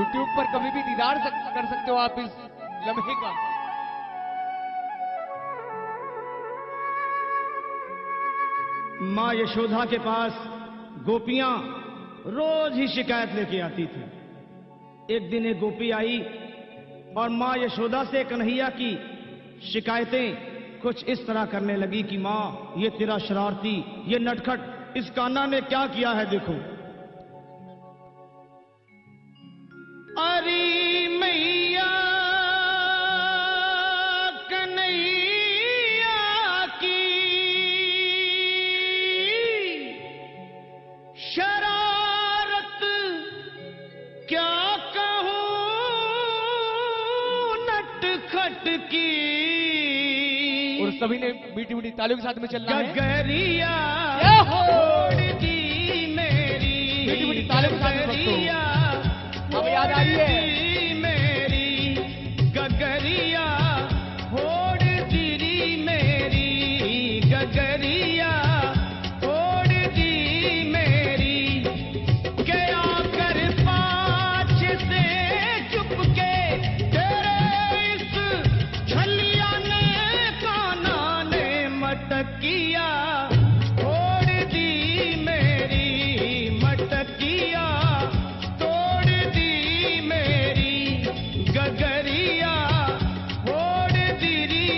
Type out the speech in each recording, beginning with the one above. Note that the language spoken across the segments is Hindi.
YouTube पर कभी भी दीदार कर सकते हो आप इस लम्हे का। माँ यशोदा के पास गोपियां रोज ही शिकायत लेके आती थी। एक दिन एक गोपी आई और माँ यशोदा से कन्हैया की शिकायतें कुछ इस तरह करने लगी कि माँ, ये तेरा शरारती, ये नटखट इस कान्हा ने क्या किया है, देखो। अरे मैया कन्हैया की शरारत क्या कहूं नटखट की। और सभी ने मीठी मीठी तालियों के साथ में चलना है। गगरिया छोड़ दी मेरी, मीठी मीठी तालियों के साथ में दोस्तों हमें याद आई है मेरी गगरिया छोड़ दी मेरी, गगरिया छोड़ दी मेरी, गया कर पाछ से चुपके तेरे इस छलिया ने काना ने मटकिया छोड़ दी मेरी, मटकिया तोड़ दी मेरी, गगरिया छोड़ दी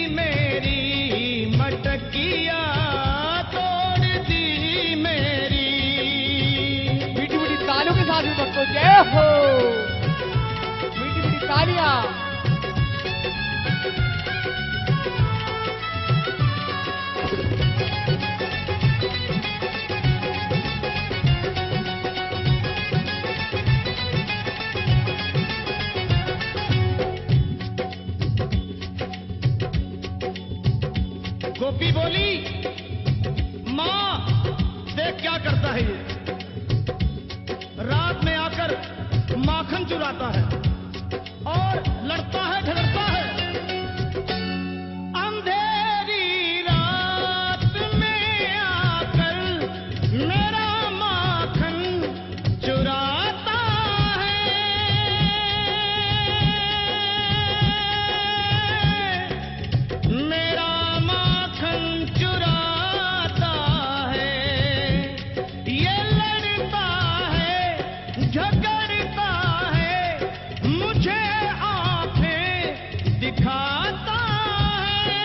मेरी, मटकिया तोड़ दी मेरी। मीठी मीठी तालियों के साथ में दोस्तों जय हो। मीठी मीठी तालियां। गोपी बोली, माँ देख क्या करता है ये, रात में आकर माखन चुराता है और लड़ता है झगड़ता है। अंधेरी रात में आकर मेरा माखन चुराता है, मेरा माखन चुराता है, ये लड़ता है झगड़ता है, मुझे आंखें दिखाता है,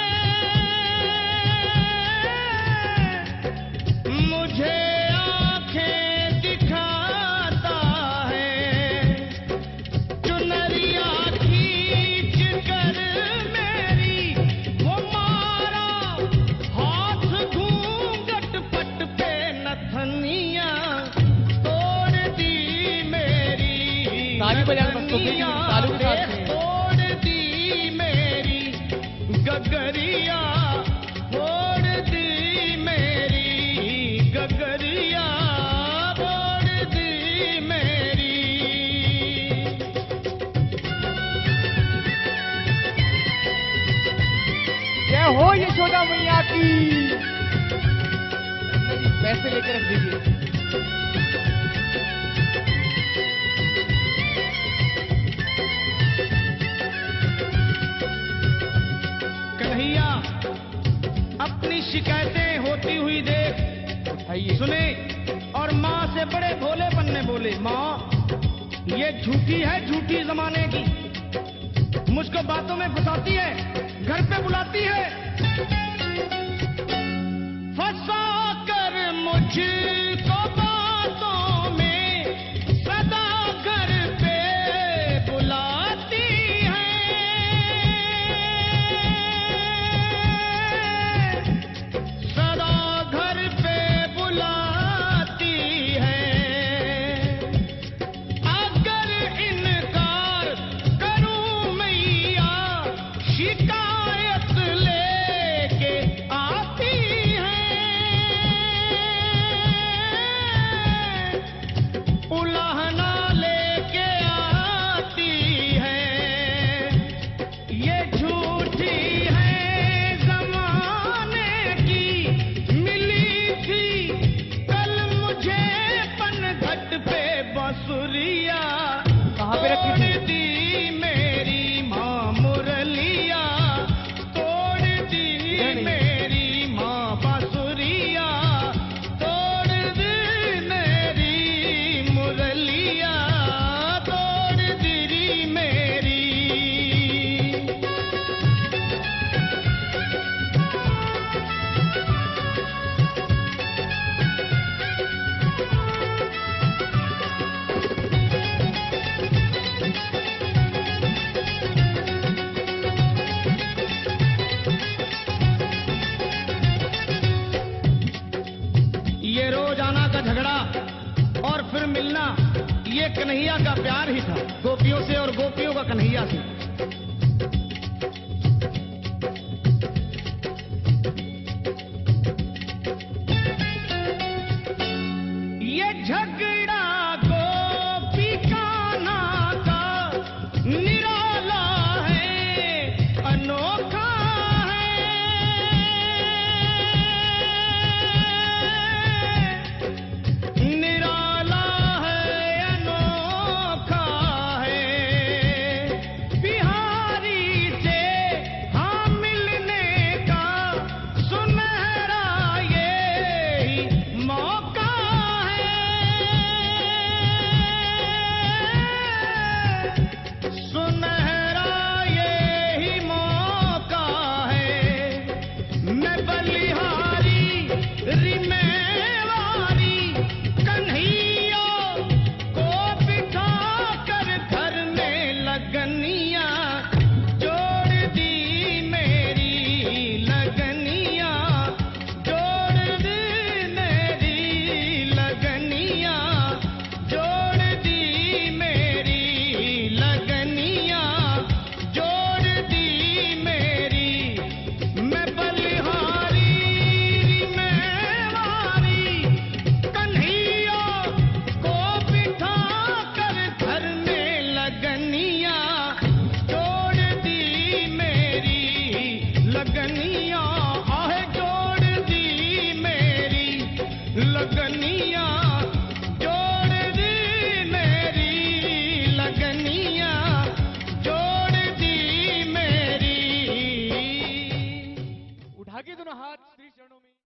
मुझे आंखें दिखाता है, चुनरिया खींच कर मेरी वो मारा हाथ घूंघट पट पे नथनिया तोड़ दी मेरी, ताली बजाना दोस्तों मीठी मीठी तालियों के साथ में। तोड़ दी मेरी, गगरिया तोड़ दी मेरी, गगरिया तोड़ दी मेरी। जय हो यशोदा मैया की। पैसे लेकर रख दीजिए। कन्हैया अपनी शिकायतें होती हुई देख उठाइए। सुने और माँ से बड़े भोलेपन में बोले, माँ ये झूठी है, झूठी जमाने की, मुझको बातों में फंसाती है, घर पे बुलाती है, फंसा कर मुझको बातों में सदा घर पे बुलाती है, सदा घर पे बुलाती है, अगर इनकार करूं मैया शिकायत लेके का झगड़ा और फिर मिलना, ये कन्हैया का प्यार ही था, गोपियों से और गोपियों का कन्हैया से। ये झगड़ा गोपी कान्हा का निराला है, अनोखा लगनी